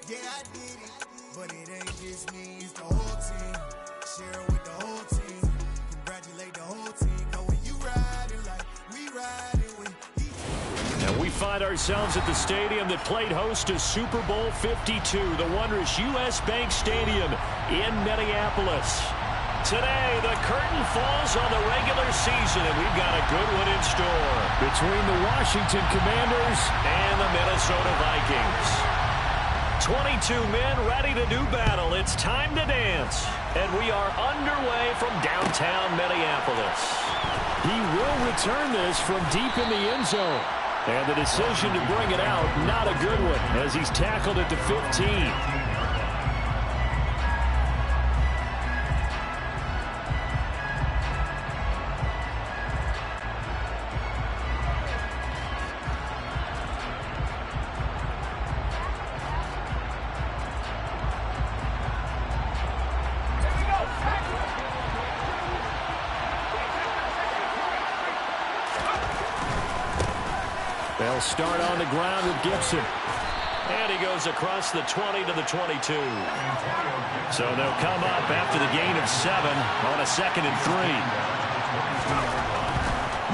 Yeah, I did it, but it ain't just me, it's the whole team. Share it with the whole team. Congratulate the whole team. Know when you riding like we riding with And we find ourselves at the stadium that played host to Super Bowl 52, the wondrous U.S. Bank Stadium in Minneapolis. Today, the curtain falls on the regular season, and we've got a good one in store between the Washington Commanders and the Minnesota Vikings. 22 men ready to do battle. It's time to dance. And we are underway from downtown Minneapolis. He will return this from deep in the end zone. And the decision to bring it out, not a good one, as he's tackled at the 15. They'll start on the ground with Gibson. And he goes across the 20 to the 22. So they'll come up after the gain of 7 on a 2nd and 3.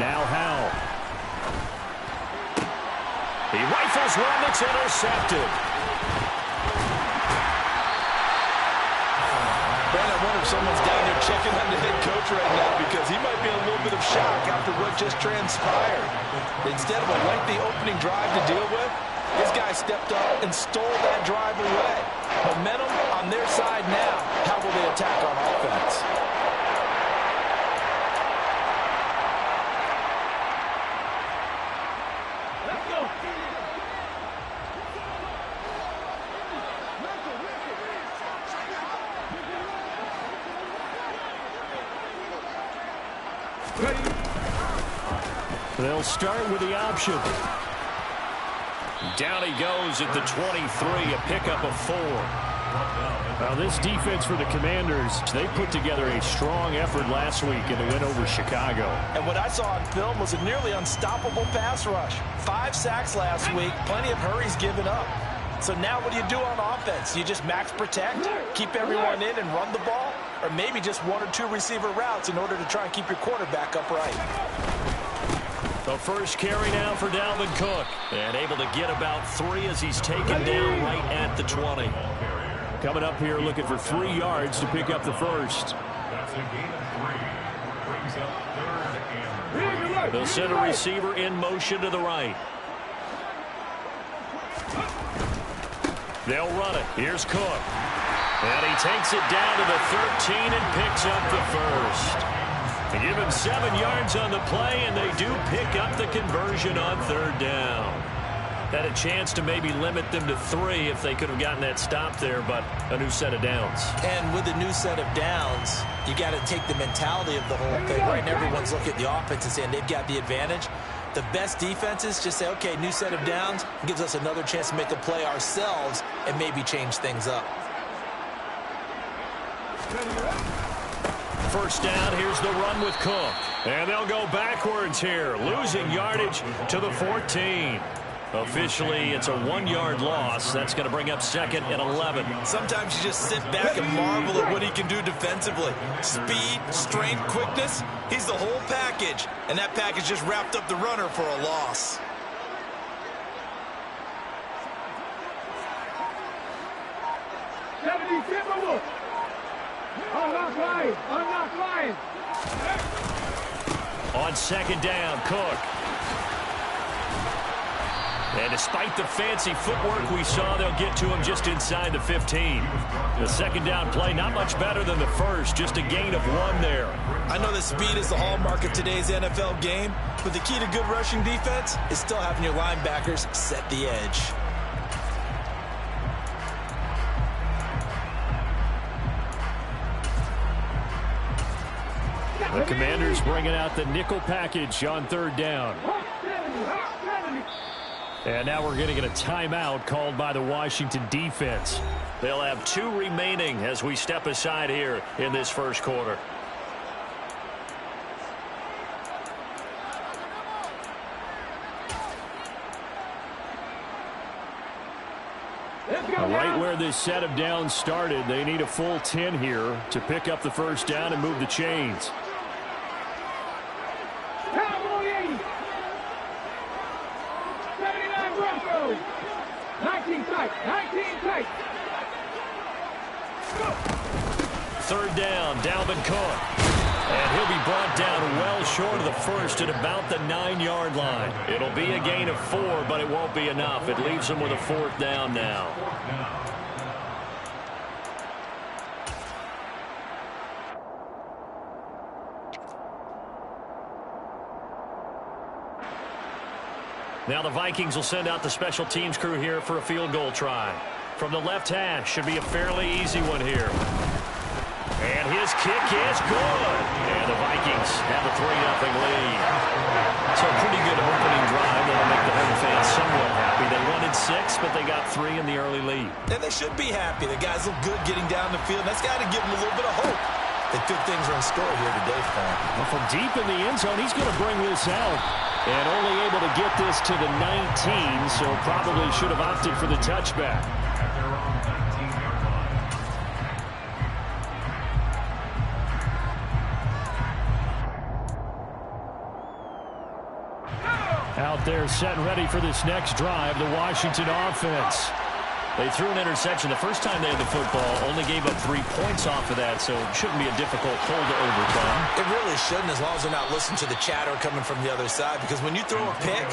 Now Howell. He rifles one that's intercepted. Brandon, I wonder if someone's down there checking on the head coach right now because he might be in a little bit of shock after what just transpired. Instead of a lengthy opening drive to deal with, this guy stepped up and stole that drive away. Momentum on their side now. How will they attack on offense? Let's go. They'll start with the option. Down he goes at the 23, a pickup of 4. Now this defense for the Commanders, they put together a strong effort last week in the win over Chicago. And what I saw on film was a nearly unstoppable pass rush. 5 sacks last week, plenty of hurries given up. So now what do you do on offense? You just max protect, keep everyone in and run the ball? Or maybe just 1 or 2 receiver routes in order to try and keep your quarterback upright? The first carry now for Dalvin Cook. And able to get about 3 as he's taken down right at the 20. Coming up here looking for 3 yards to pick up the first. They'll send a receiver in motion to the right. They'll run it. Here's Cook. And he takes it down to the 13 and picks up the first. They give him 7 yards on the play, and they do pick up the conversion on 3rd down. Had a chance to maybe limit them to 3 if they could have gotten that stop there, but a new set of downs. And with a new set of downs, you got to take the mentality of the whole thing. Right now, everyone's looking at the offense and saying they've got the advantage. The best defenses just say, okay, new set of downs, gives us another chance to make a play ourselves and maybe change things up. First down, here's the run with Cook. And they'll go backwards here, losing yardage to the 14. Officially, it's a 1-yard loss. That's going to bring up 2nd and 11. Sometimes you just sit back and marvel at what he can do defensively. Speed, strength, quickness, he's the whole package. And that package just wrapped up the runner for a loss. On 2nd down, Cook. And despite the fancy footwork we saw, they'll get to him just inside the 15. The 2nd down play, not much better than the first, just a gain of 1 there. I know that speed is the hallmark of today's NFL game, but the key to good rushing defense is still having your linebackers set the edge. The Commanders bringing out the nickel package on 3rd down. And now we're going to get a timeout called by the Washington defense. They'll have 2 remaining as we step aside here in this first quarter. Right where this set of downs started, they need a full 10 here to pick up the first down and move the chains. Cowboy 80. 79 Broncos. 19 tight. 19 tight. Third down, Dalvin Cook. And he'll be brought down well short of the first at about the 9-yard line. It'll be a gain of 4, but it won't be enough. It leaves them with a fourth down now. Now the Vikings will send out the special teams crew here for a field goal try. From the left hash, should be a fairly easy one here. And his kick is good. And the Vikings have a 3-0 lead. So a pretty good opening drive that'll make the home fans somewhat happy. They wanted 6, but they got 3 in the early lead. And they should be happy. The guys look good getting down the field. That's got to give them a little bit of hope that good things are in store here today for them. Well, from deep in the end zone, he's going to bring this out. And only able to get this to the 19, so probably should have opted for the touchback. Out there set and ready for this next drive, the Washington offense. They threw an interception the first time they had the football, only gave up 3 points off of that, so it shouldn't be a difficult hole to overcome. It really shouldn't, as long as they're not listening to the chatter coming from the other side, because when you throw a pick,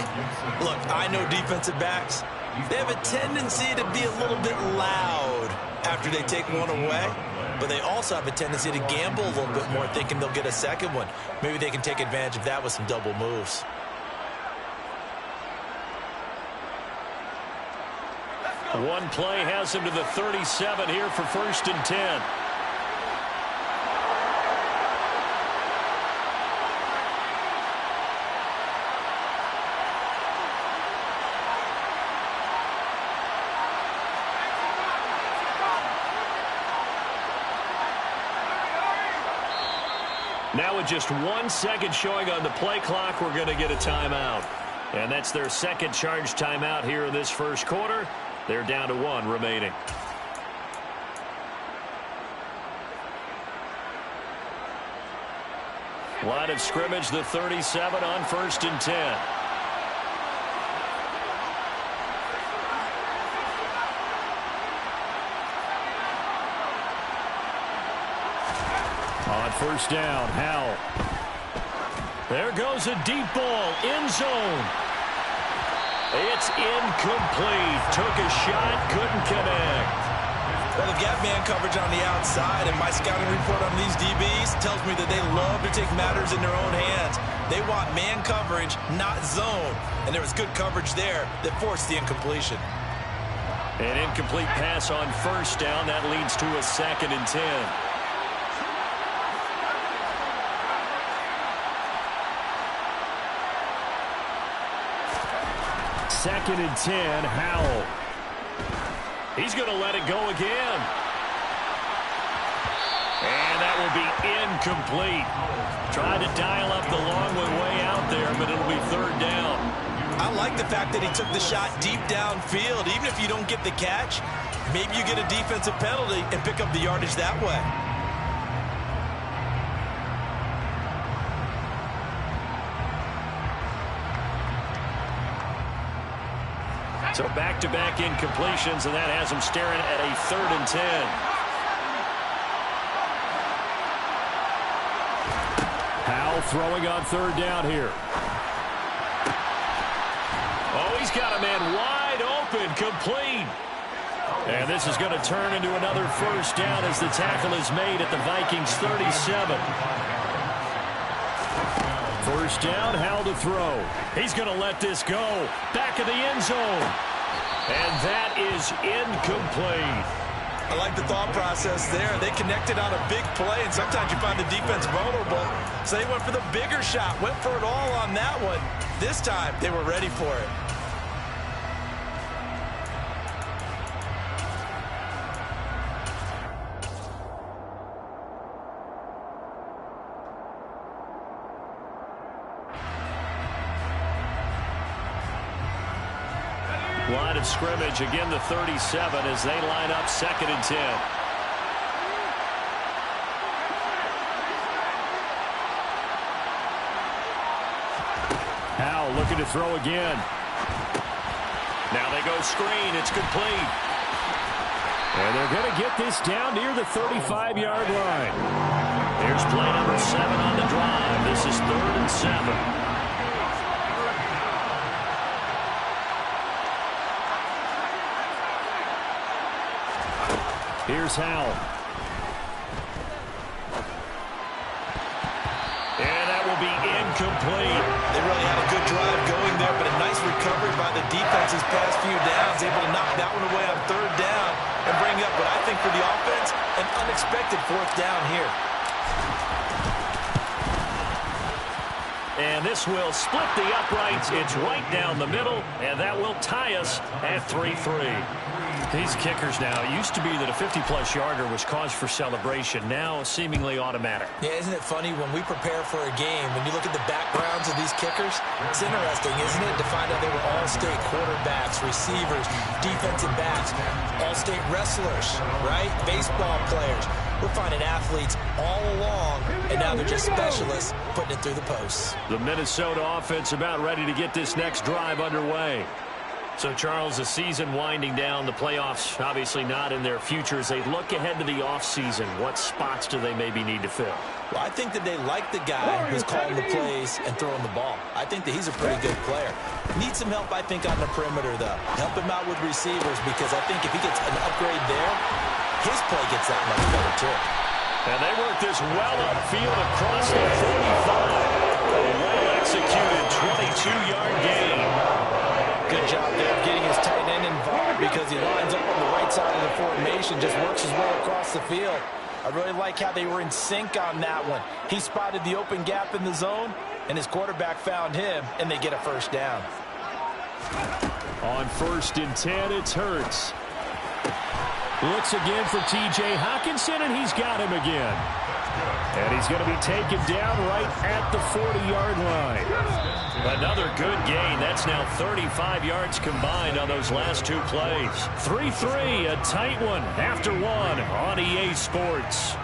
look, I know defensive backs, they have a tendency to be a little bit loud after they take one away, but they also have a tendency to gamble a little bit more, thinking they'll get a second one. Maybe they can take advantage of that with some double moves. One play has him to the 37 here for 1st and 10. Now with just 1 second showing on the play clock, we're going to get a timeout. And that's their second charge timeout here in this first quarter. They're down to 1 remaining. Line of scrimmage, the 37 on 1st and 10. On 1st down, Howell. There goes a deep ball, end zone. It's incomplete. Took a shot, couldn't connect. Well, they've got man coverage on the outside, and my scouting report on these DBs tells me that they love to take matters in their own hands. They want man coverage, not zone. And there was good coverage there that forced the incompletion. An incomplete pass on 1st down. That leads to a 2nd and 10. Second and 10, Howell. He's going to let it go again. And that will be incomplete. Tried to dial up the long way out there, but it'll be 3rd down. I like the fact that he took the shot deep downfield. Even if you don't get the catch, maybe you get a defensive penalty and pick up the yardage that way. So back-to-back incompletions, and that has him staring at a 3rd and 10. Howell throwing on 3rd down here. Oh, he's got a man wide open, complete. And this is going to turn into another 1st down as the tackle is made at the Vikings 37. 1st down, Howell to throw. He's going to let this go. Back of the end zone. And that is incomplete. I like the thought process there. They connected on a big play, and sometimes you find the defense vulnerable. So they went for the bigger shot, went for it all on that one. This time, they were ready for it. Line of scrimmage, again the 37 as they line up 2nd and 10. Howell looking to throw again. Now they go screen. It's complete. And they're going to get this down near the 35-yard line. Here's play number 7 on the drive. This is 3rd and 7. Here's Howell. And that will be incomplete. They really had a good drive going there, but a nice recovery by the defense his past few downs, able to knock that one away on 3rd down and bring up what I think for the offense, an unexpected 4th down here. And this will split the uprights. It's right down the middle, and that will tie us at 3-3. These kickers now, it used to be that a 50-plus yarder was cause for celebration. Now seemingly automatic. Yeah, isn't it funny when we prepare for a game, when you look at the backgrounds of these kickers, it's interesting, isn't it, to find out they were all-state quarterbacks, receivers, defensive backs, all-state wrestlers, right? Baseball players. We're finding athletes all along, and now they're just specialists putting it through the posts. The Minnesota offense about ready to get this next drive underway. So, Charles, the season winding down, the playoffs obviously not in their future. As they look ahead to the offseason, what spots do they maybe need to fill? Well, I think that they like the guy who's calling the plays and throwing the ball. I think that he's a pretty good player. Needs some help, I think, on the perimeter, though. Help him out with receivers, because I think if he gets an upgrade there, his play gets that much better, too. And they work this well upfield across the 45. A well-executed 22-yard gain. Good job there of getting his tight end involved, because he lines up on the right side of the formation, just works his way across the field. I really like how they were in sync on that one. He spotted the open gap in the zone, and his quarterback found him, and they get a 1st down. On 1st and 10, it's Hurts. Looks again for T.J. Hockenson, and he's got him again. And he's going to be taken down right at the 40-yard line. Another good gain. That's now 35 yards combined on those last 2 plays. 3-3, a tight one after 1 on EA Sports.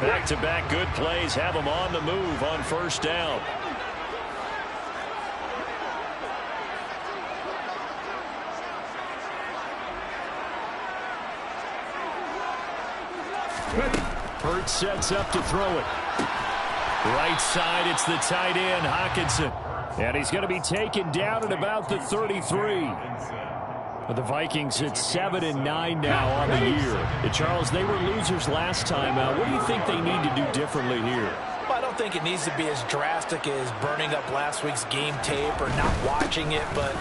Back-to-back good plays have them on the move on 1st down. Hurts sets up to throw it. Right side, it's the tight end, Hockenson. And he's going to be taken down at about the 33. But the Vikings at 7-9 now on the year. And Charles, they were losers last time. What do you think they need to do differently here? Well, I don't think it needs to be as drastic as burning up last week's game tape or not watching it, but